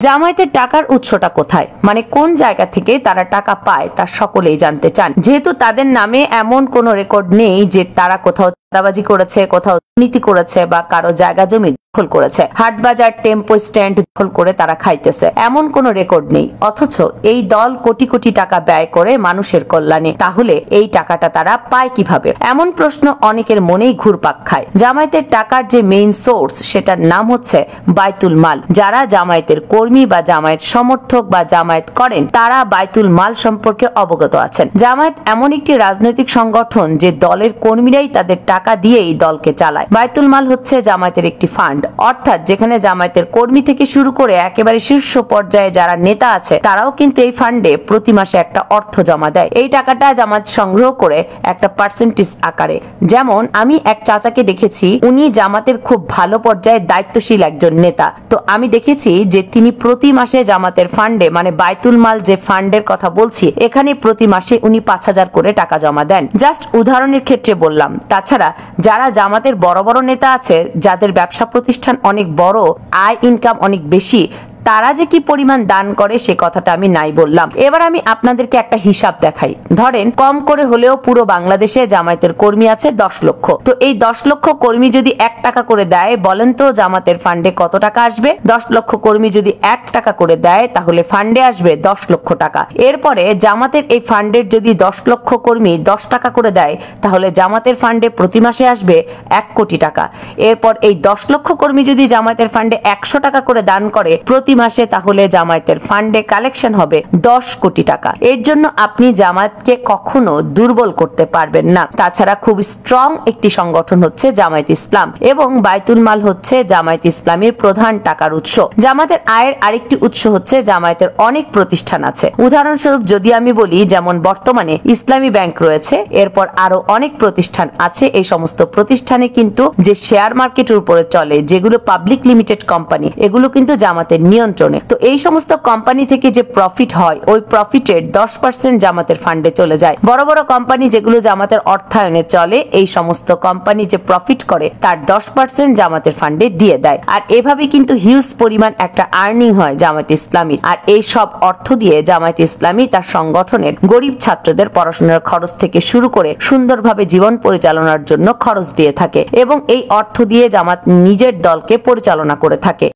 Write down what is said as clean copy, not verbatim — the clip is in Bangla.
জামায়াতের টাকার উৎসটা কোথায়, মানে কোন জায়গা থেকে তারা টাকা পায় তা সকলেই জানতে চান। যেহেতু তাদের নামে এমন কোনো রেকর্ড নেই যে তারা কোথাও চাঁদাবাজি করেছে, কোথাও দুর্নীতি করেছে বা কারো জায়গা জমি দখল করেছে, হাট বাজার টেম্পো স্ট্যান্ড দখল করে তারা খাইতেছে, এমন কোনো রেকর্ড নেই। অথচ এই দল কোটি কোটি টাকা ব্যয় করে মানুষের কল্যাণে। তাহলে এই টাকাটা তারা পায় কিভাবে? এমন প্রশ্ন অনেকের মনেই ঘুরপাক খায়। জামায়াতের টাকার যে মেইন সোর্স সেটার নাম হচ্ছে বাইতুল মাল। যারা জামায়াতের কর্মী বা জামায়াত সমর্থক বা জামায়াত করেন তারা বাইতুল মাল সম্পর্কে অবগত আছেন। জামায়াত এমন একটি রাজনৈতিক সংগঠন যে দলের কর্মীরাই তাদের টাকা দিয়ে এই দলকে চালায়। বাইতুল মাল হচ্ছে জামায়াতের একটি ফান্ড, অর্থাৎ যেখানে জামায়াতের কর্মী থেকে শুরু করে একেবারে শীর্ষ পর্যায়ে যারা নেতা আছে তারাও কিন্তু এই ফান্ডে প্রতি মাসে একটা অর্থ জমা দেয়। এই টাকাটা জামায়াত সংগ্রহ করে একটা পার্সেন্টেজ আকারে। যেমন আমি এক চাচাকে দেখেছি, উনি জামাতের খুব ভালো পর্যায়ে দায়িত্বশীল একজন নেতা। তো আমি দেখেছি যে তিনি প্রতি মাসে জামাতের ফান্ডে, মানে বাইতুল মাল যে ফান্ডের কথা বলছি, এখানে প্রতি মাসে উনি 5,000 করে টাকা জমা দেন। জাস্ট উদাহরণের ক্ষেত্রে বললাম। তাছাড়া যারা জামাতের বড় বড় নেতা আছে, যাদের ব্যবসা প্রতিষ্ঠান অনেক বড়, আয় ইনকাম অনেক বেশি, তারা যে কি পরিমাণ দান করে সে কথাটা আমি নাই বললাম। এবার আমি আপনাদেরকে একটা হিসাব দেখাই। ধরেন কম করে হলেও পুরো বাংলাদেশে জামায়াতের কর্মী আছে 10 লক্ষ। তো এই 10 লক্ষ কর্মী যদি 1 টাকা করে দেয়, বলেন তো জামায়াতের ফান্ডে কত টাকা আসবে? 10 লক্ষ কর্মী যদি 1 টাকা করে দেয় তাহলে ফান্ডে আসবে 10 লক্ষ টাকা। এরপরে জামাতের এই ফান্ডের যদি 10 লক্ষ কর্মী 10 টাকা করে দেয় তাহলে জামাতের ফান্ডে প্রতি মাসে আসবে 1 কোটি টাকা। এরপর এই 10 লক্ষ কর্মী যদি জামায়াতের ফান্ডে 100 টাকা করে দান করে প্রতি মাসে, তাহলে জামায়াতের ফান্ডে কালেকশন হবে 10 কোটি টাকা। এর জন্য আপনি জামায়াতকে কখনো দুর্বল করতে পারবেন না। তাছাড়া খুব স্ট্রং একটি সংগঠন হচ্ছে জামায়াত ইসলাম, এবং বাইতুল মাল হচ্ছে জামায়াত ইসলামের প্রধান টাকার উৎস। জামায়াতের আয়ের আরেকটি উৎস হচ্ছে জামায়াতের অনেক প্রতিষ্ঠান আছে। উদাহরণস্বরূপ যদি আমি বলি, যেমন বর্তমানে ইসলামী ব্যাংক রয়েছে, এরপর আরো অনেক প্রতিষ্ঠান আছে। এই সমস্ত প্রতিষ্ঠানে কিন্তু যে শেয়ার মার্কেটের উপরে চলে, যেগুলো পাবলিক লিমিটেড কোম্পানি, এগুলো কিন্তু জামাতের নিয়ন্ত্রণে। তো এই সমস্ত কোম্পানি থেকে যে প্রফিট হয়, ওই প্রফিটের 10% জামাতের ফান্ডে চলে যায়। বড় বড় কোম্পানি যেগুলো জামাতের অর্থায়নে চলে, এই সমস্ত কোম্পানি যে প্রফিট করে তার 10% জামাতের ফান্ডে দিয়ে দেয়। আর এভাবে কিন্তু হিউজ পরিমাণ একটা আর্নিং হয় জামায়াত ইসলামী। আর এই সব অর্থ দিয়ে জামায়াত ইসলামী তার সংগঠনের গরিব ছাত্রদের পড়াশোনার খরচ থেকে শুরু করে সুন্দরভাবে জীবন পরিচালনার জন্য খরচ দিয়ে থাকে, এবং এই অর্থ দিয়ে জামাত নিজের দলকে পরিচালনা করে থাকে।